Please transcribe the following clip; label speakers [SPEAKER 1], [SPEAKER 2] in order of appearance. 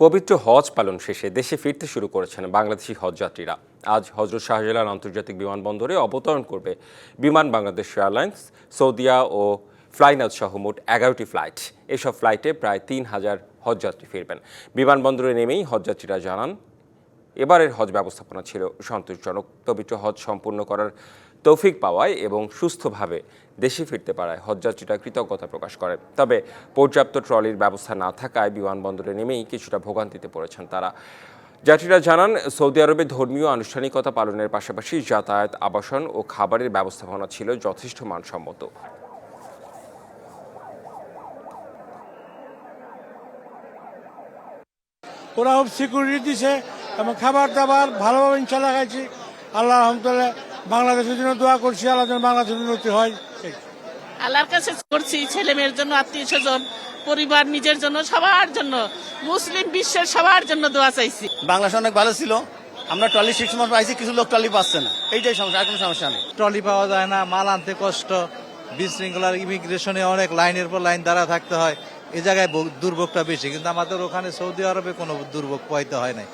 [SPEAKER 1] পবিত্র হজ পালন শেষে দেশে ফিরতে শুরু করেছেন বাংলাদেশি হজযাত্রীরা। আজ হজরত শাহজালাল আন্তর্জাতিক বিমানবন্দরে অবতরণ করবে বিমান বাংলাদেশ এয়ারলাইন্স, সৌদিয়া ও ফ্লাইনাউট সহ মোট 11টি ফ্লাইট। এসব ফ্লাইটে প্রায় 3,000 হজযাত্রী ফিরবেন। বিমানবন্দরে নেমেই হজযাত্রীরা জানান, এবারের হজ ব্যবস্থাপনা ছিল সন্তোষজনক। পবিত্র হজ সম্পূর্ণ করার তৌফিক পাওয়ায় এবং সুস্থভাবে দেশে ফিরতে পারায় হজযাত্রীরা কৃতজ্ঞতা প্রকাশ করেন। তবে পর্যাপ্ত ট্রলির ব্যবস্থা না থাকায় বিমানবন্দরে নেমেই কিছুটা ভোগান্তিতে পড়েছেন তারা। যাত্রীরা জানান, সৌদি আরবে ধর্মীয় আনুষ্ঠানিকতা পালনের পাশাপাশি যাতায়াত, আবাসন ও খাবারের ব্যবস্থাপনা ছিল যথেষ্ট মানসম্মত।
[SPEAKER 2] ওরা খুব সিকিউরিটি দিছে এবং খাবার দাবার ভালোভাবে ইনশাল্লাহ খাইছি। আল্লাহ আলহামদুলিল্লাহ, বাংলাদেশের জন্য দোয়া করছি, আল্লাহ যেন বাংলাদেশের উন্নতি হয়।
[SPEAKER 3] আল্লাহর কাছে করছি, ছেলে মেয়ের জন্য, আত্মীয় স্বজন, পরিবার, নিজের জন্য, সবার জন্য, মুসলিম বিশ্বের সবার জন্য দোয়া চাইছি।
[SPEAKER 4] বাংলাদেশ অনেক ভালো ছিল। আমরা ট্রলি 6 মাস পাইছি, কিছু লোক ট্রলি পাচ্ছে না, এইটাই সমস্যা, আর কোনো সমস্যা নেই।
[SPEAKER 5] ট্রলি পাওয়া যায় না, মাল আনতে কষ্ট, বিশৃঙ্খলার ইমিগ্রেশনে অনেক লাইনের পর লাইন দ্বারা থাকতে হয়। এই জায়গায় দুর্ভোগটা বেশি, কিন্তু আমাদের ওখানে সৌদি আরবে কোনো দুর্ভোগ পাইতে হয় নাই।